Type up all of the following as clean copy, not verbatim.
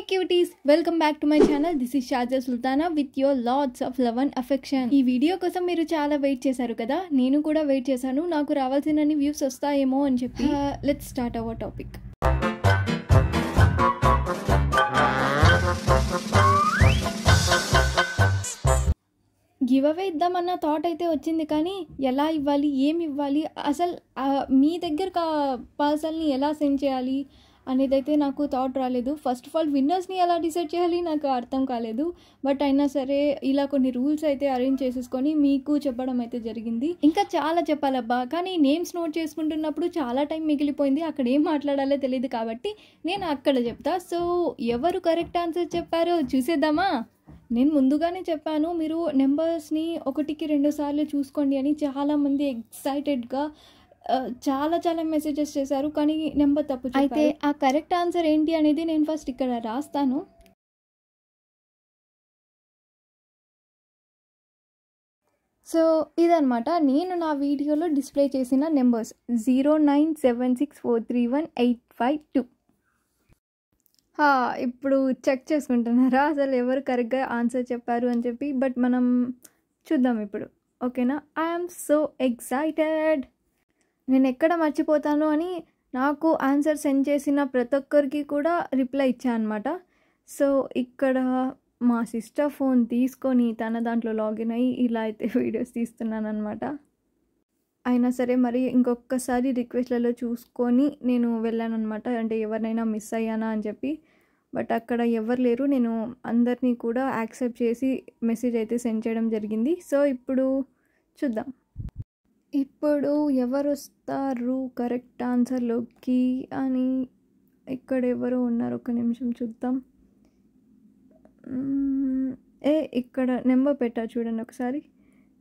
cuties, welcome back to my channel. This is Shazia Sultana with your lots of love and affection. ఈ video కోసం మీరు చాలా wait చేశారు కదా, నేను కూడా వెయిట్ చేశాను. నాకు రావాల్సినన్ని వ్యూస్ వస్తాయేమో అని చెప్పి. Let's start our topic. Give away ఇద్దామన్న థాట్ అయితే వచ్చింది, కానీ ఎలా ఇవ్వాలి, ఏమి ఇవ్వాలి, అసలు మీ దగ్గర పార్సల్ని ఎలా సెండ్ చేయాలి అనేది అయితే నాకు థాట్ రాలేదు. ఫస్ట్ ఆఫ్ ఆల్ విన్నర్స్ని ఎలా డిసైడ్ చేయాలి నాకు అర్థం కాలేదు. బట్ అయినా సరే ఇలా కొన్ని రూల్స్ అయితే అరేంజ్ చేసేసుకొని మీకు చెప్పడం అయితే జరిగింది. ఇంకా చాలా చెప్పాలబ్బా, కానీ నేమ్స్ నోట్ చేసుకుంటున్నప్పుడు చాలా టైం మిగిలిపోయింది. అక్కడ ఏం మాట్లాడాలో తెలియదు కాబట్టి నేను అక్కడ చెప్తా. సో ఎవరు కరెక్ట్ ఆన్సర్ చెప్పారో చూసేద్దామా. నేను ముందుగానే చెప్పాను, మీరు నెంబర్స్ని 1కి 2 సార్లు చూసుకోండి అని. చాలామంది ఎక్సైటెడ్గా చాలా మెసేజెస్ చేశారు, కానీ నెంబర్ తప్పు. అయితే ఆ కరెక్ట్ ఆన్సర్ ఏంటి అనేది నేను ఫస్ట్ ఇక్కడ రాస్తాను. సో ఇదనమాట నేను నా వీడియోలో డిస్ప్లే చేసిన నెంబర్స్ 09764318552. ఇప్పుడు చెక్ చేసుకుంటున్నారా అసలు ఎవరు కరెక్ట్గా ఆన్సర్ చెప్పారు అని చెప్పి. బట్ మనం చూద్దాం ఇప్పుడు, ఓకేనా. I'm so excited. నేను ఎక్కడ మర్చిపోతాను అని నాకు ఆన్సర్ సెండ్ చేసిన ప్రతి ఒక్కరికి కూడా రిప్లై ఇచ్చాను అనమాట. సో ఇక్కడ మా సిస్టర్ ఫోన్ తీసుకొని తన దాంట్లో లాగిన్ అయ్యి ఇలా అయితే వీడియోస్ తీస్తున్నాను అనమాట. అయినా సరే మరి ఇంకొకసారి రిక్వెస్ట్లలో చూసుకొని నేను వెళ్ళాను అనమాట, అంటే ఎవరినైనా మిస్ అయ్యానా అని చెప్పి. బట్ అక్కడ ఎవరు లేరు, నేను అందరినీ కూడా యాక్సెప్ట్ చేసి మెసేజ్ అయితే సెండ్ చేయడం జరిగింది. సో ఇప్పుడు చూద్దాం, ఇప్పుడు ఎవరు వస్తారు కరెక్ట్ ఆన్సర్లోకి అని. ఇక్కడ ఎవరు ఉన్నారు, ఒక నిమిషం చూద్దాం. ఇక్కడ నెంబర్ పెట్టా చూడండి ఒకసారి,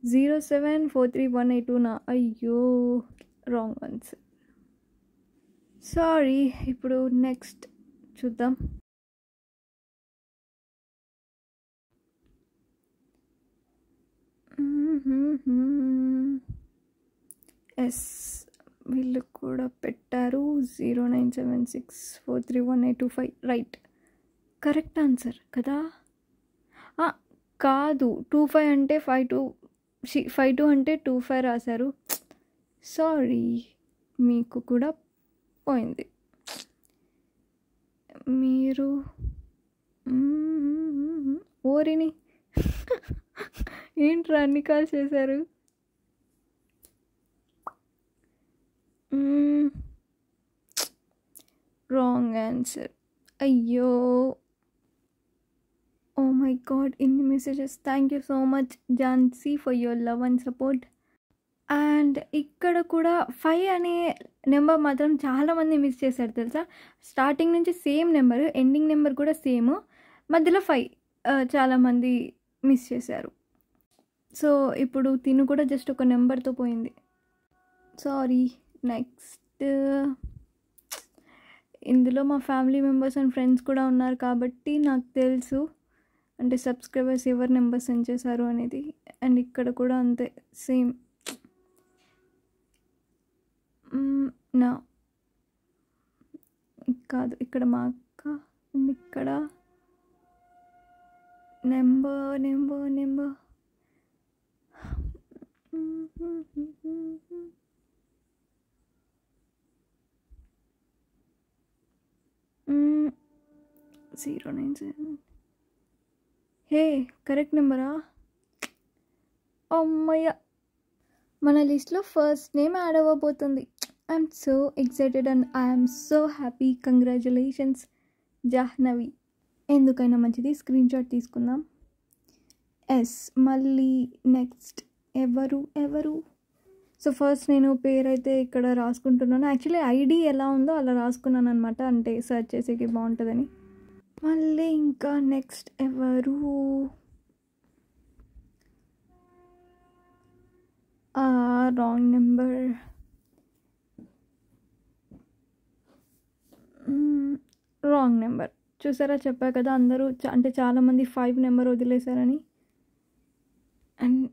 0743182 నా. అయ్యో రాంగ్ ఆన్సర్, సారీ. ఇప్పుడు నెక్స్ట్ చూద్దాం. ఎస్, వీళ్ళు కూడా పెట్టారు 097643185. రైట్, కరెక్ట్ ఆన్సర్ కదా. కాదు, 25 అంటే 52 అంటే 25 రాశారు. సారీ, మీకు కూడా పోయింది. మీరు ఓరిని ఏంట్రా అన్ని కాల్ చేశారు. రాంగ్ ఆన్సర్, అయ్యో. ఓ మై గాడ్, ఇన్ని messages. Thank you so much Jhansi for your love and support. And ఇక్కడ కూడా 5 అనే నెంబర్ మాత్రం చాలామంది మిస్ చేశారు తెలుసా. స్టార్టింగ్ నుంచి సేమ్ నెంబర్, ఎండింగ్ నెంబర్ కూడా సేమ్, మధ్యలో 5 చాలామంది మిస్ చేశారు. సో ఇప్పుడు తిను కూడా జస్ట్ ఒక నెంబర్తో పోయింది, సారీ. నెక్స్ట్, ఇందులో మా ఫ్యామిలీ మెంబర్స్ అండ్ ఫ్రెండ్స్ కూడా ఉన్నారు కాబట్టి నాకు తెలుసు, అంటే సబ్స్క్రైబర్స్ ఎవరు నెంబర్ సెండ్ చేశారు అనేది. అండ్ ఇక్కడ కూడా అంతే సేమ్. నా కాదు, ఇక్కడ మా అక్క. ఇక్కడ నెంబర్ 097. హే, కరెక్ట్ నెంబరా. అమ్మయ్య, మన లిస్ట్లో ఫస్ట్ నేమ్ యాడ్ అవ్వబోతుంది. I'm so excited and I'm so happy. Congratulations Jahnavi. ఎందుకైనా మంచిది, స్క్రీన్ షాట్ తీసుకుందాం. ఎస్, మళ్ళీ నెక్స్ట్ ఎవరు. సో ఫస్ట్ నేను పేరు అయితే ఇక్కడ రాసుకుంటున్నాను. యాక్చువల్లీ ఐడి ఎలా ఉందో అలా రాసుకున్నాను అనమాట, అంటే సెర్చ్ చేసేకి బాగుంటుందని. మళ్ళీ ఇంకా నెక్స్ట్ ఎవరు. Wrong number. రాంగ్ నెంబర్ చూసారా, చెప్పా కదా అందరూ, అంటే చాలామంది 5 నెంబర్ వదిలేశారని. అండ్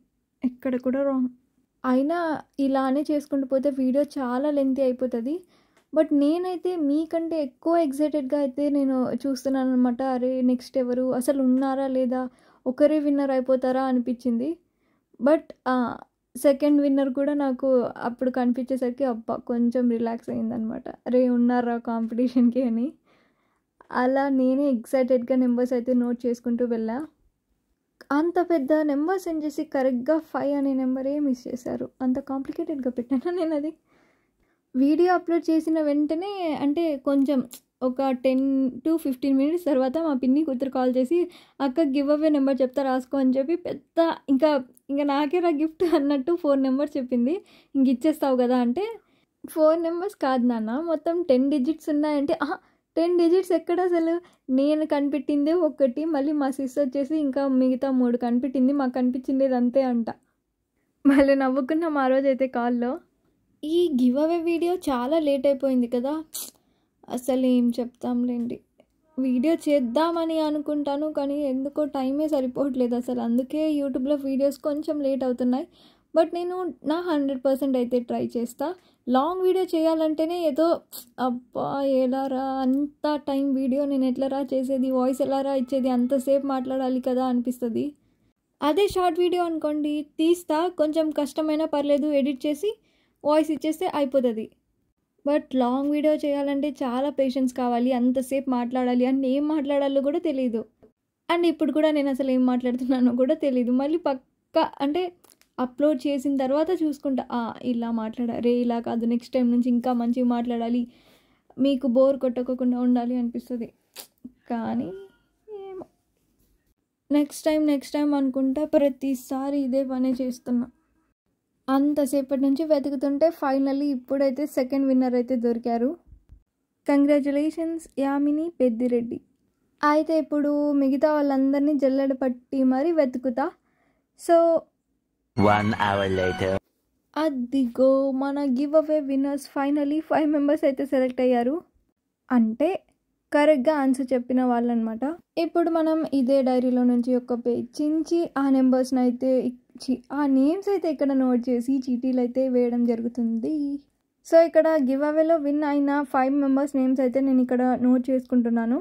ఇక్కడ కూడా రాంగ్. అయినా ఇలానే చేసుకుంటూ పోతే వీడియో చాలా లెంతీ అయిపోతుంది. బట్ నేనైతే మీకంటే ఎక్కువ ఎక్సైటెడ్గా అయితే నేను చూస్తున్నాను అనమాట. అరే నెక్స్ట్ ఎవరు, అసలు ఉన్నారా లేదా, ఒకరే విన్నర్ అయిపోతారా అనిపించింది. బట్ సెకండ్ విన్నర్ కూడా నాకు అప్పుడు కనిపించేసరికి అబ్బా కొంచెం రిలాక్స్ అయిందనమాట. అరే ఉన్నారా కాంపిటీషన్కి అని. అలా నేనే ఎక్సైటెడ్గా నెంబర్స్ అయితే నోట్ చేసుకుంటూ వెళ్ళా. అంత పెద్ద నెంబర్ సెండ్ చేసి కరెక్ట్గా 5 అనే నెంబరే మిస్ చేశారు. అంత కాంప్లికేటెడ్గా పెట్టాను నేను అది. వీడియో అప్లోడ్ చేసిన వెంటనే అంటే కొంచెం ఒక 10 to 15 మినిట్స్ తర్వాత మా పిన్ని కూతురు కాల్ చేసి అక్క గివ్ అవే నెంబర్ చెప్తా రాసుకో అని చెప్పి పెద్ద ఇంకా నాకే రా గిఫ్ట్ అన్నట్టు 4 నెంబర్స్ చెప్పింది. ఇంక ఇచ్చేస్తావు కదా అంటే 4 నెంబర్స్ కాదు నాన్న మొత్తం 10 డిజిట్స్ ఉన్నాయంటే 10 డిజిట్స్ ఎక్కడ, అసలు నేను కనిపెట్టిందే ఒకటి, మళ్ళీ మా సిస్టర్ వచ్చేసి ఇంకా మిగతా 3 కనిపెట్టింది, మాకు కనిపించింది అంతే అంట. మళ్ళీ నవ్వుకున్నాం ఆ రోజు అయితే కాల్లో. ఈ గివ్ అవే వీడియో చాలా లేట్ అయిపోయింది కదా, అసలు ఏం చెప్తాంలేండి. వీడియో చేద్దామని అనుకుంటాను కానీ ఎందుకో టైమే సరిపోవట్లేదు అసలు. అందుకే యూట్యూబ్లో వీడియోస్ కొంచెం లేట్ అవుతున్నాయి. బట్ నేను నా 100% అయితే ట్రై చేస్తా. లాంగ్ వీడియో చేయాలంటేనే ఏదో అబ్బా ఎలారా అంత టైం వీడియో నేను ఎట్లరా చేసేది, వాయిస్ ఎలారా ఇచ్చేది, అంతసేపు మాట్లాడాలి కదా అనిపిస్తుంది. అదే షార్ట్ వీడియో అనుకోండి తీస్తా, కొంచెం కష్టమైనా పర్లేదు, ఎడిట్ చేసి వాయిస్ ఇచ్చేస్తే అయిపోతుంది. బట్ లాంగ్ వీడియో చేయాలంటే చాలా పేషెన్స్ కావాలి, అంతసేపు మాట్లాడాలి, అండ్ ఏం మాట్లాడాలో కూడా తెలియదు. అండ్ ఇప్పుడు కూడా నేను అసలు ఏం మాట్లాడుతున్నానో కూడా తెలియదు. మళ్ళీ పక్కా అంటే అప్లోడ్ చేసిన తర్వాత చూసుకుంటా ఇలా మాట్లాడారే, ఇలా కాదు, నెక్స్ట్ టైం నుంచి ఇంకా మంచిగా మాట్లాడాలి, మీకు బోర్ కొట్టకుండా ఉండాలి అనిపిస్తుంది. కానీ ఏమో నెక్స్ట్ టైం అనుకుంటా ప్రతిసారి ఇదే పనే చేస్తున్నా. అంతసేపటి నుంచి వెతుకుతుంటే ఫైనల్లీ ఇప్పుడైతే సెకండ్ విన్నర్ అయితే దొరికారు. కంగ్రాచులేషన్స్ యామిని పెద్దిరెడ్డి. అయితే ఇప్పుడు మిగతా వాళ్ళందరినీ జల్లెడ పట్టి మరీ వెతుకుతా. So 1 hour later. అదిగో మన give away winners finally 5 members అయితే సెలెక్ట్ అయ్యారు. అంటే కరెక్ట్గా ఆన్సర్ చెప్పిన వాళ్ళనమాట. ఇప్పుడు మనం ఇదే డైరీలో నుంచి ఒక పేజ్ చించి ఆ నెంబర్స్ని అయితే ఆ నేమ్స్ అయితే ఇక్కడ నోట్ చేసి చీటీలు అయితే వేయడం జరుగుతుంది. సో ఇక్కడ గివ్ అవేలో విన్ అయిన 5 మెంబర్స్ నేమ్స్ అయితే నేను ఇక్కడ నోట్ చేసుకుంటున్నాను.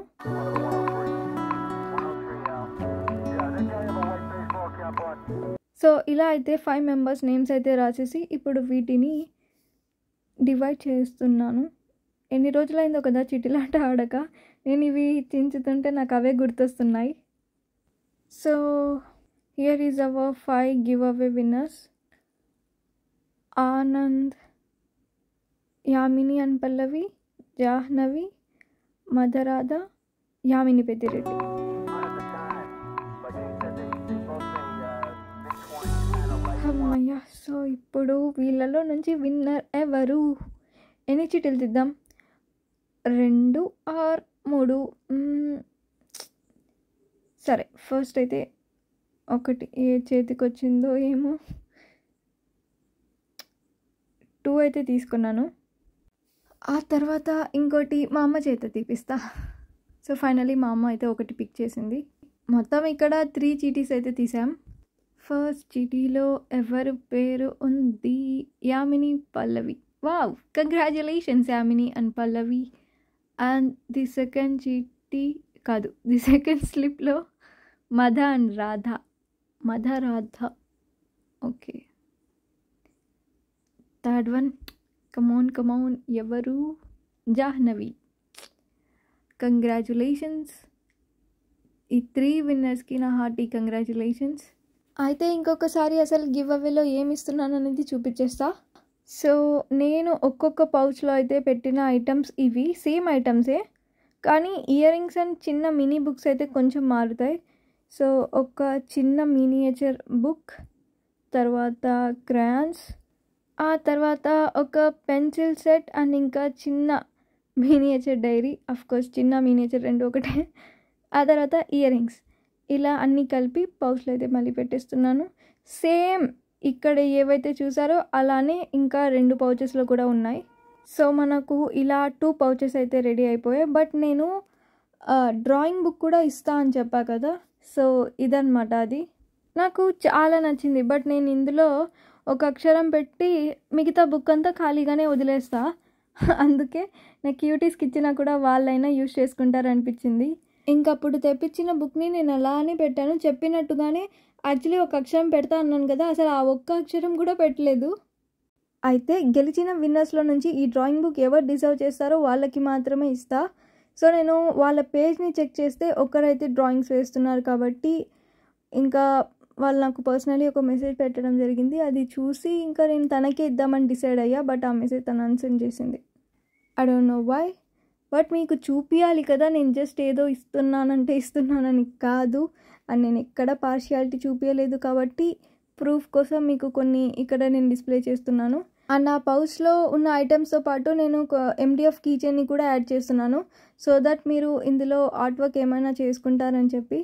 సో ఇలా అయితే 5 మెంబర్స్ నేమ్స్ అయితే రాసేసి ఇప్పుడు వీటిని డివైడ్ చేస్తున్నాను. ఎన్ని రోజులైందో కదా చిటిలాట ఆడక, నేను ఇవి చించుతుంటే నాకు అవే గుర్తొస్తున్నాయి. So here is our 5 give away winners. Anand, Yamini and Pallavi, Jahnavi, Madharadha, Yamini Peddireddy. అమ్మయ్య. సో ఇప్పుడు వీళ్ళలో నుంచి విన్నర్ ఎవరు? ఎన్ని చీటీలు తీద్దాం? 2 or 3. సరే ఫస్ట్ అయితే ఒకటి ఏ చేతికి వచ్చిందో ఏమో, 2 అయితే తీసుకున్నాను. ఆ తర్వాత ఇంకోటి మా అమ్మ చేత తీపిస్తా. సో ఫైనలీ మా అమ్మ అయితే ఒకటి పిక్ చేసింది. మొత్తం ఇక్కడ 3 చీటీస్ అయితే తీసాం. ఫస్ట్ చీటీలో ఎవరి పేరు ఉంది? Yamini Pallavi. Wow, congratulations Yamini and Pallavi. And the second చీటీ కాదు, ది సెకండ్ స్లిప్లో Madha and Radha. Radha okay. Third one come on ఎవరు? జాహ్నవి. కంగ్రాచులేషన్స్. ఈ 3 విన్నర్స్కి నా హార్టీ కంగ్రాచులేషన్స్. అయితే ఇంకొకసారి అసలు గివ్ అవేలో ఏమి ఇస్తున్నాను అనేది చూపించేస్తా. సో నేను ఒక్కొక్క పౌచ్లో అయితే పెట్టిన ఐటమ్స్ ఇవి సేమ్ ఐటమ్సే, కానీ ఇయర్ రింగ్స్ అండ్ చిన్న మినీ బుక్స్ అయితే కొంచెం మారుతాయి. సో ఒక చిన్న మినియేచర్ బుక్, తర్వాత క్రయాన్స్, ఆ తర్వాత ఒక పెన్సిల్ సెట్ అండ్ ఇంకా చిన్న మినియేచర్ డైరీ. అఫ్కోర్స్ చిన్న మినియేచర్ 2 ఒకటే. ఆ తర్వాత ఇయర్ రింగ్స్. ఇలా అన్నీ కలిపి పౌచ్లో అయితే మళ్ళీ పెట్టేస్తున్నాను. సేమ్ ఇక్కడ ఏవైతే చూసారో అలానే ఇంకా 2 పౌచెస్లో కూడా ఉన్నాయి. సో మనకు ఇలా 2 పౌచెస్ అయితే రెడీ అయిపోయాయి. బట్ నేను డ్రాయింగ్ బుక్ కూడా ఇస్తా అని చెప్పా కదా, సో ఇదన్నమాట. అది నాకు చాలా నచ్చింది. బట్ నేను ఇందులో ఒక అక్షరం పెట్టి మిగతా బుక్ అంతా ఖాళీగానే వదిలేస్తా. అందుకే నా క్యూటీస్కి ఇచ్చినా కూడా వాళ్ళైనా యూజ్ చేసుకుంటారనిపించింది. ఇంకప్పుడు తెప్పించిన బుక్ని నేను అలానే పెట్టాను. చెప్పినట్టుగానే యాక్చువల్లీ ఒక అక్షరం పెడతా అన్నాను కదా, అసలు ఆ ఒక్క అక్షరం కూడా పెట్టలేదు. అయితే గెలిచిన విన్నర్స్లో నుంచి ఈ డ్రాయింగ్ బుక్ ఎవరు డిజర్వ్ చేస్తారో వాళ్ళకి మాత్రమే ఇస్తా. సో నేను వాళ్ళ పేజ్ని చెక్ చేస్తే ఒకరైతే డ్రాయింగ్స్ వేస్తున్నారు కాబట్టి ఇంకా వాళ్ళు నాకు పర్సనలీ ఒక మెసేజ్ పెట్టడం జరిగింది. అది చూసి ఇంకా నేను తనకే ఇద్దామని డిసైడ్ అయ్యా. బట్ ఆ మెసేజ్ తను అన్సెండ్ చేసింది. I don't know why. But మీకు చూపించాలి కదా, నేను జస్ట్ ఏదో ఇస్తున్నానంటే ఇస్తున్నానని కాదు. అండ్ నేను ఎక్కడ పార్షియాలిటీ చూపించలేదు కాబట్టి ప్రూఫ్ కోసం మీకు కొన్ని ఇక్కడ నేను డిస్ప్లే చేస్తున్నాను. అండ్ ఆ పౌచ్లో ఉన్న ఐటమ్స్తో పాటు నేను ఒక MDF కీ చైన్ని కూడా యాడ్ చేస్తున్నాను. సో దట్ మీరు ఇందులో ఆర్ట్ వర్క్ ఏమైనా చేసుకుంటారని చెప్పి.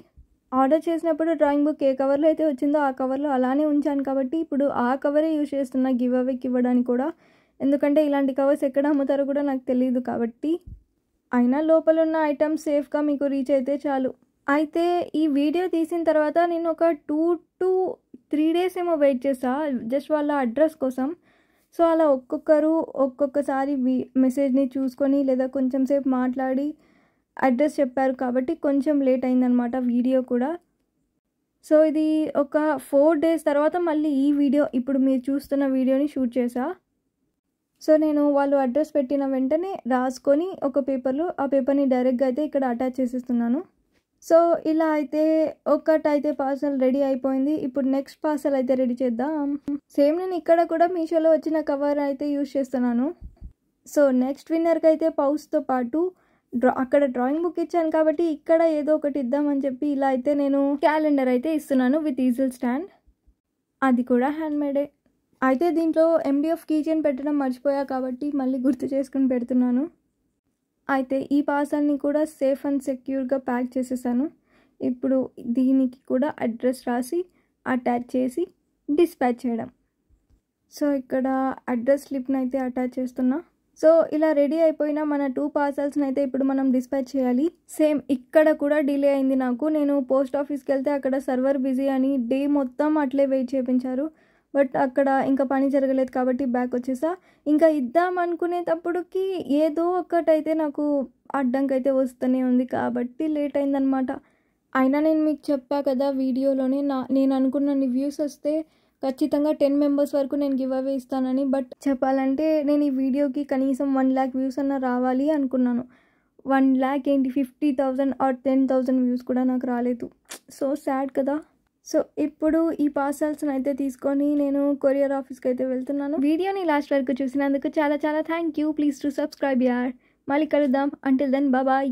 ఆర్డర్ చేసినప్పుడు డ్రాయింగ్ బుక్ ఏ కవర్లో అయితే వచ్చిందో ఆ కవర్లో అలానే ఉంచాను కాబట్టి ఇప్పుడు ఆ కవరే యూజ్ చేస్తున్నా గివ్ అవేకి ఇవ్వడానికి కూడా. ఎందుకంటే ఇలాంటి కవర్స్ ఎక్కడ అమ్ముతారో కూడా నాకు తెలియదు కాబట్టి. అయినా లోపల ఉన్న ఐటమ్స్ సేఫ్గా మీకు రీచ్ అయితే చాలు. అయితే ఈ వీడియో తీసిన తర్వాత నేను ఒక 2 to 3 days ఏమో వెయిట్ చేస్తా జస్ట్ వాళ్ళ అడ్రస్ కోసం. సో అలా ఒక్కొక్కరు ఒక్కొక్కసారి మెసేజ్ని చూసుకొని లేదా కొంచెం సేపు మాట్లాడి అడ్రస్ చెప్పారు కాబట్టి కొంచెం లేట్ అయిందనమాట వీడియో కూడా. సో ఇది ఒక 4 days తర్వాత మళ్ళీ ఈ వీడియో ఇప్పుడు మీరు చూస్తున్న వీడియోని షూట్ చేసా. సో నేను వాళ్ళు అడ్రస్ పెట్టిన వెంటనే రాసుకొని ఒక పేపర్లో ఆ పేపర్ని డైరెక్ట్గా అయితే ఇక్కడ అటాచ్ చేసేస్తున్నాను. సో ఇలా అయితే ఒకటైతే పార్సల్ రెడీ అయిపోయింది. ఇప్పుడు నెక్స్ట్ పార్సల్ అయితే రెడీ చేద్దాం. సేమ్ నేను ఇక్కడ కూడా మీషోలో వచ్చిన కవర్ అయితే యూజ్ చేస్తున్నాను. సో నెక్స్ట్ విన్నర్కి అయితే పౌచ్తో పాటు అక్కడ డ్రాయింగ్ బుక్ ఇచ్చాను కాబట్టి ఇక్కడ ఏదో ఒకటి ఇద్దామని చెప్పి ఇలా అయితే నేను క్యాలెండర్ అయితే ఇస్తున్నాను విత్ ఈజిల్ స్టాండ్. అది కూడా హ్యాండ్మేడే. అయితే దీంట్లో MDF కీ చైన్ పెట్టడం మర్చిపోయా కాబట్టి మళ్ళీ గుర్తు చేసుకుని పెడుతున్నాను. అయితే ఈ పార్సల్ని కూడా సేఫ్ అండ్ సెక్యూర్గా ప్యాక్ చేసేసాను. ఇప్పుడు దీనికి కూడా అడ్రస్ రాసి అటాచ్ చేసి డిస్పాచ్ చేయడం. సో ఇక్కడ అడ్రస్ స్లిప్ని అయితే అటాచ్ చేస్తున్నా. సో ఇలా రెడీ అయిపోయిన మన 2 పార్సల్స్ని అయితే ఇప్పుడు మనం డిస్పాచ్ చేయాలి. సేమ్ ఇక్కడ కూడా డిలే అయింది నాకు. నేను పోస్ట్ ఆఫీస్కి వెళ్తే అక్కడ సర్వర్ బిజీ అని డే మొత్తం అట్లే వెయిట్ చేయించారు. బట్ అక్కడ ఇంకా పని జరగలేదు కాబట్టి బ్యాక్ వచ్చేసా. ఇంకా ఇద్దాం అనుకునేటప్పటికి ఏదో ఒకటైతే నాకు అడ్డంకైతే వస్తూనే ఉంది కాబట్టి లేట్ అయిందనమాట. అయినా నేను మీకు చెప్పా కదా వీడియోలోనే నేను అనుకున్న వ్యూస్ వస్తే ఖచ్చితంగా 10 members వరకు నేను గివ్ అవే ఇస్తానని. బట్ చెప్పాలంటే నేను ఈ వీడియోకి కనీసం 1 lakh వ్యూస్ అన్న రావాలి అనుకున్నాను. 1 lakh ఏంటి 50,000 or 10,000 వ్యూస్ కూడా నాకు రాలేదు. సో సాడ్ కదా. సో ఇప్పుడు ఈ పార్సల్స్ని అయితే తీసుకొని నేను కొరియర్ ఆఫీస్కి అయితే వెళ్తున్నాను. వీడియోని లాస్ట్ వరకు చూసినందుకు చాలా చాలా thank you. Please to subscribe యార్. మళ్ళీ కలుద్దాం. Until then bye.